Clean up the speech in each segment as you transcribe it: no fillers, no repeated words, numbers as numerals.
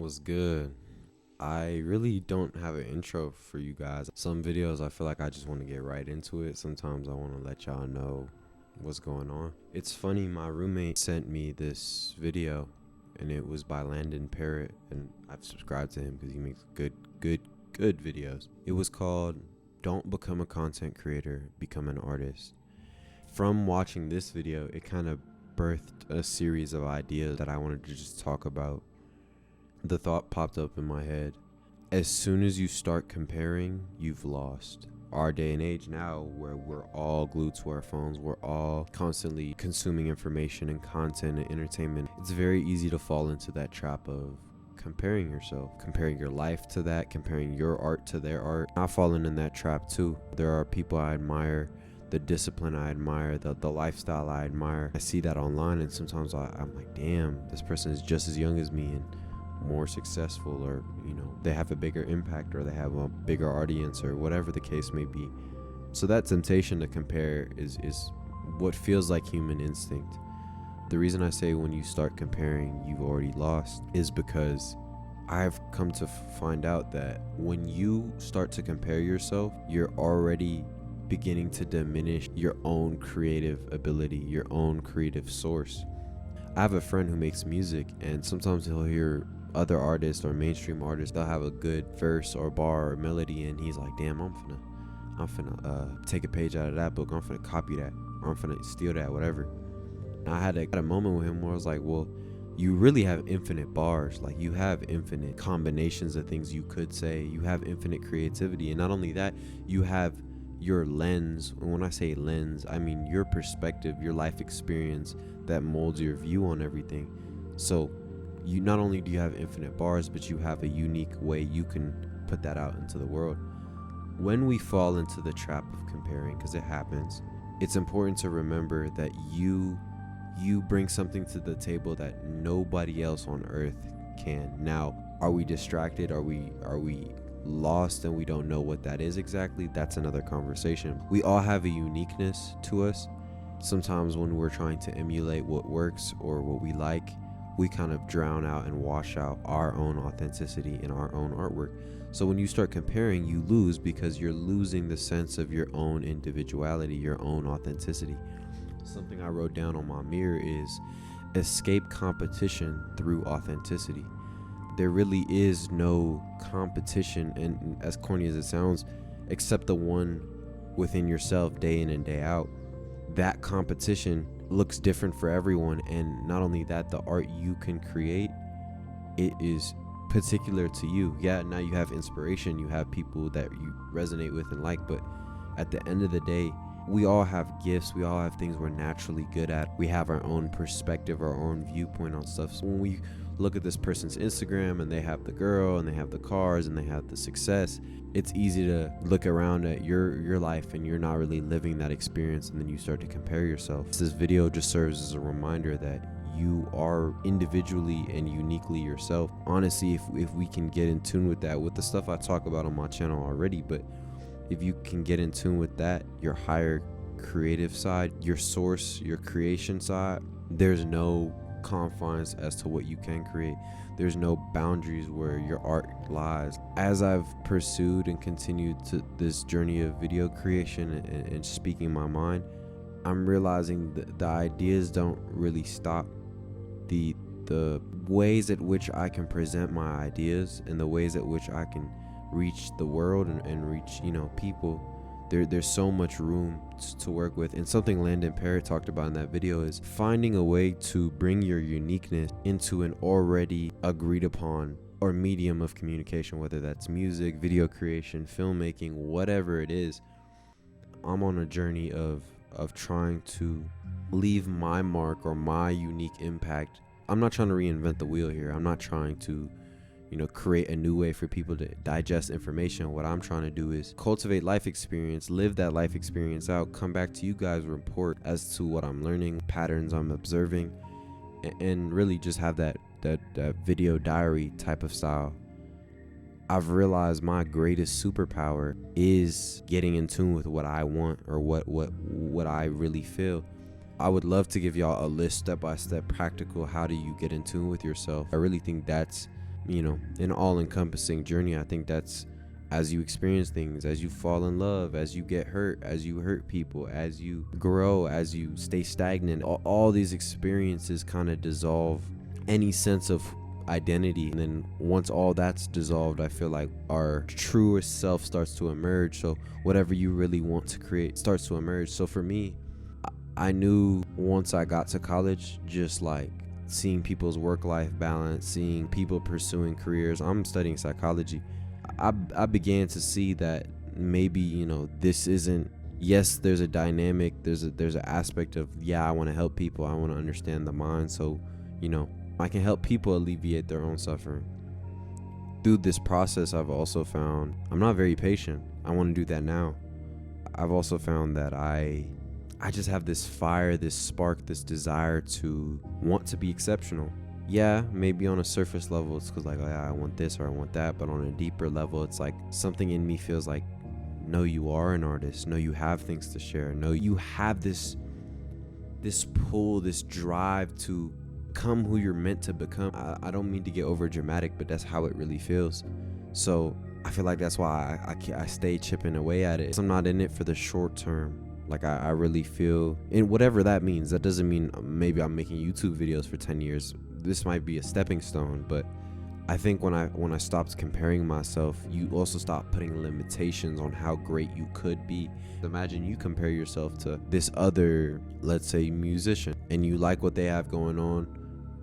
Was good. I really don't have an intro for you guys. Some videos I feel like I just want to get right into it. Sometimes I want to let y'all know what's going on. It's funny, my roommate sent me this video and it was by Landon Parrott, and I've subscribed to him because he makes good videos. It was called Don't Become a Content Creator, Become an Artist. From watching this video, it kind of birthed a series of ideas that I wanted to just talk about. The thought popped up in my head: as soon as you start comparing, you've lost. Our day and age now, where we're all glued to our phones, we're all constantly consuming information and content and entertainment, it's very easy to fall into that trap of comparing yourself, comparing your life to that, comparing your art to their art. I've fallen in that trap too. There are people I admire, the discipline I admire, the lifestyle I admire. I see that online, and sometimes I'm like, damn, this person is just as young as me and more successful, or they have a bigger impact, or they have a bigger audience, or whatever the case may be. So that temptation to compare is what feels like human instinct. The reason I say when you start comparing you've already lost is because I've come to find out that when you start to compare yourself, you're already beginning to diminish your own creative ability, your own creative source. I have a friend who makes music, and sometimes he'll hear other artists or mainstream artists, they'll have a good verse or bar or melody, and he's like, damn, I'm finna take a page out of that book, I'm finna copy that, or I'm finna steal that, whatever. And I had a moment with him where I was like, well, you really have infinite bars. Like, you have infinite combinations of things you could say. You have infinite creativity. And not only that, you have your lens. And when I say lens, I mean your perspective, your life experience that molds your view on everything. So you not only do you have infinite bars, but you have a unique way you can put that out into the world. When we fall into the trap of comparing, because it happens, it's important to remember that you bring something to the table that nobody else on earth can. Now, are we distracted? Are we lost and we don't know what that is exactly? That's another conversation. We all have a uniqueness to us. Sometimes when we're trying to emulate what works or what we like, we kind of drown out and wash out our own authenticity in our own artwork. So when you start comparing, you lose, because you're losing the sense of your own individuality, your own authenticity. Something I wrote down on my mirror is escape competition through authenticity. There really is no competition, and as corny as it sounds, except the one within yourself day in and day out. That competition looks different for everyone, and not only that, the art you can create, it is particular to you. Yeah, now you have inspiration, you have people that you resonate with and like, but at the end of the day, we all have gifts, we all have things we're naturally good at. We have our own perspective, our own viewpoint on stuff. So when we look at this person's Instagram and they have the girl and they have the cars and they have the success, it's easy to look around at your life and you're not really living that experience, and then you start to compare yourself. This video just serves as a reminder that you are individually and uniquely yourself. Honestly, if we can get in tune with that, with the stuff I talk about on my channel already, but if you can get in tune with that, your higher creative side, your source, your creation side, there's no confines as to what you can create. There's no boundaries where your art lies. As I've pursued and continued to this journey of video creation and speaking my mind, I'm realizing that the ideas don't really stop. The ways at which I can present my ideas and the ways at which I can reach the world and reach people, there's so much room to work with. And something Landon Parrott talked about in that video is finding a way to bring your uniqueness into an already agreed upon or medium of communication, whether that's music, video creation, filmmaking, whatever it is. I'm on a journey of trying to leave my mark or my unique impact. I'm not trying to reinvent the wheel here. I'm not trying to create a new way for people to digest information. What I'm trying to do is cultivate life experience, live that life experience out, come back to you guys, report as to what I'm learning, patterns I'm observing, and really just have that video diary type of style. I've realized my greatest superpower is getting in tune with what I want or what I really feel. I would love to give y'all a list, step by step, practical, how do you get in tune with yourself. I really think that's an all-encompassing journey. I think that's as you experience things, as you fall in love, as you get hurt, as you hurt people, as you grow, as you stay stagnant, all these experiences kind of dissolve any sense of identity. And then once all that's dissolved, I feel like our truest self starts to emerge. So whatever you really want to create starts to emerge. So for me, I knew once I got to college, just like seeing people's work-life balance, seeing people pursuing careers. I'm studying psychology. I began to see that maybe, this isn't, yes, there's a dynamic, there's an aspect of, I want to help people, I want to understand the mind, so I can help people alleviate their own suffering. Through this process, I've also found I'm not very patient. I want to do that now. I've also found that I just have this fire, this spark, this desire to want to be exceptional. Yeah, maybe on a surface level it's because I want this or I want that, but on a deeper level it's like something in me feels like, no, you are an artist, no, you have things to share, no, you have this pull, this drive to become who you're meant to become. I don't mean to get over dramatic, but that's how it really feels. So I feel like that's why I stay chipping away at it. I'm not in it for the short term. I really feel, and whatever that means, that doesn't mean maybe I'm making YouTube videos for 10 years. This might be a stepping stone, but I think when I stopped comparing myself, you also stop putting limitations on how great you could be. Imagine you compare yourself to this other, let's say, musician, and you like what they have going on,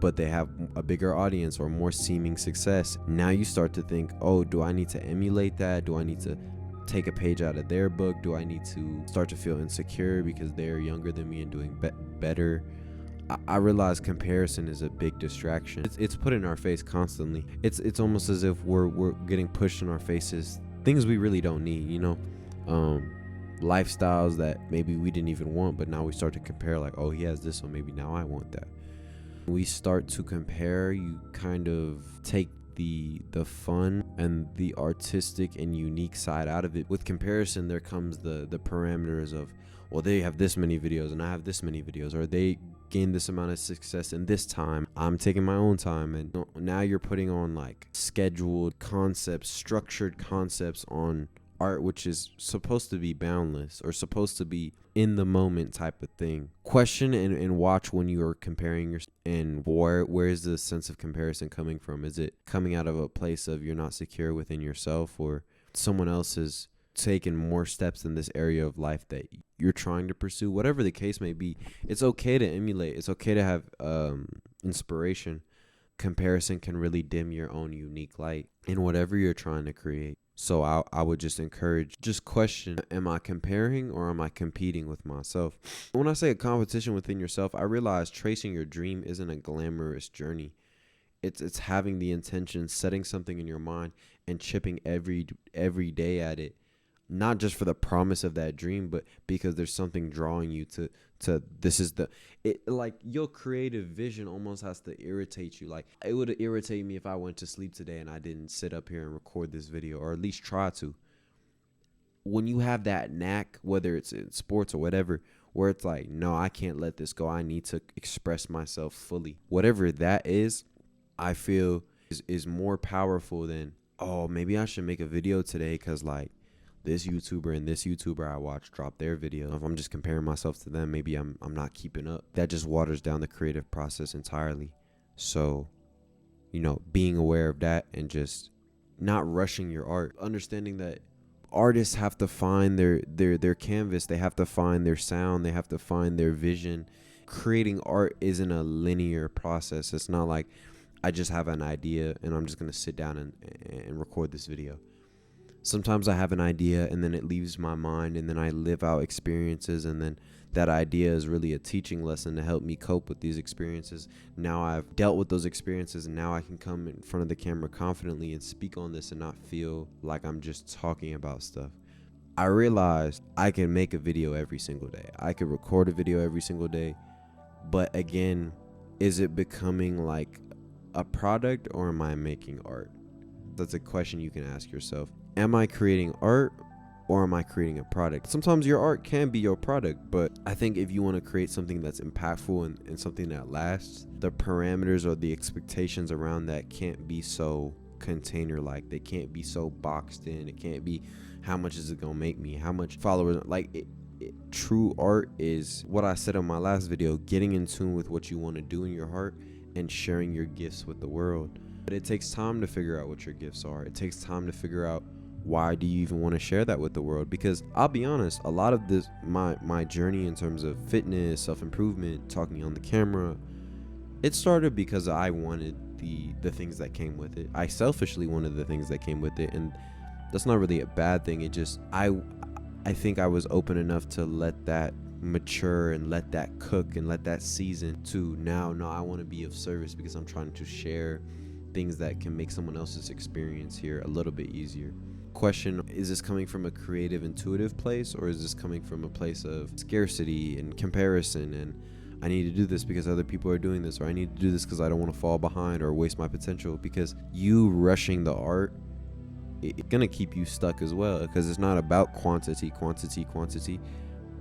but they have a bigger audience or more seeming success. Now you start to think, oh, do I need to emulate that? Do I need to take a page out of their book? Do I need to start to feel insecure because they're younger than me and doing better? I realize comparison is a big distraction. It's put in our face constantly. It's almost as if we're getting pushed in our faces things we really don't need, lifestyles that maybe we didn't even want, but now we start to compare, like, oh, he has this, so maybe now I want that. We start to compare, you kind of take the fun and the artistic and unique side out of it. With comparison, there comes the parameters of, well, they have this many videos and I have this many videos, or they gained this amount of success in this time, I'm taking my own time. And now you're putting on like scheduled concepts, structured concepts on art, which is supposed to be boundless or supposed to be in the moment type of thing. Question and watch when you are comparing yourself, and where is the sense of comparison coming from? Is it coming out of a place of you're not secure within yourself, or someone else has taken more steps in this area of life that you're trying to pursue? Whatever the case may be, it's okay to emulate. It's okay to have inspiration. Comparison can really dim your own unique light in whatever you're trying to create. So I would just encourage, just question, am I comparing or am I competing with myself? When I say a competition within yourself, I realize tracing your dream isn't a glamorous journey. It's having the intention, setting something in your mind and chipping every day at it. Not just for the promise of that dream, but because there's something drawing you to this is like your creative vision almost has to irritate you. Like, it would irritate me if I went to sleep today and I didn't sit up here and record this video, or at least try to. When you have that knack, whether it's in sports or whatever, where it's like, no, I can't let this go, I need to express myself fully. Whatever that is, I feel is more powerful than, oh, maybe I should make a video today because like this YouTuber and this YouTuber I watch drop their video. If I'm just comparing myself to them, maybe I'm not keeping up. That just waters down the creative process entirely. So, being aware of that and just not rushing your art, understanding that artists have to find their canvas, they have to find their sound, they have to find their vision. Creating art isn't a linear process. It's not like I just have an idea and I'm just going to sit down and record this video. Sometimes I have an idea and then it leaves my mind, and then I live out experiences, and then that idea is really a teaching lesson to help me cope with these experiences. Now I've dealt with those experiences, and now I can come in front of the camera confidently and speak on this and not feel like I'm just talking about stuff. I realized I can make a video every single day. I could record a video every single day. But again, is it becoming like a product, or am I making art? That's a question you can ask yourself. Am I creating art, or am I creating a product? Sometimes your art can be your product, but I think if you want to create something that's impactful and something that lasts, the parameters or the expectations around that can't be so container like. They can't be so boxed in. It can't be how much is it gonna make me, how much followers. Like true art is what I said on my last video, getting in tune with what you want to do in your heart and sharing your gifts with the world. But it takes time to figure out what your gifts are. It takes time to figure out why do you even want to share that with the world. Because I'll be honest, a lot of this, my journey in terms of fitness, self-improvement, talking on the camera, it started because I wanted the things that came with it. I selfishly wanted the things that came with it, and that's not really a bad thing. It just, I think I was open enough to let that mature and let that cook and let that season to now, no, I want to be of service because I'm trying to share things that can make someone else's experience here a little bit easier. Question, is this coming from a creative, intuitive place, or is this coming from a place of scarcity and comparison and I need to do this because other people are doing this, or I need to do this because I don't want to fall behind or waste my potential? Because you rushing the art, it's gonna keep you stuck as well, because it's not about quantity.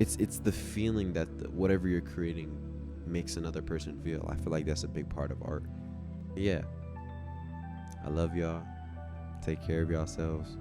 It's the feeling that whatever you're creating makes another person feel. I feel like that's a big part of art. Yeah, I love y'all. Take care of yourselves.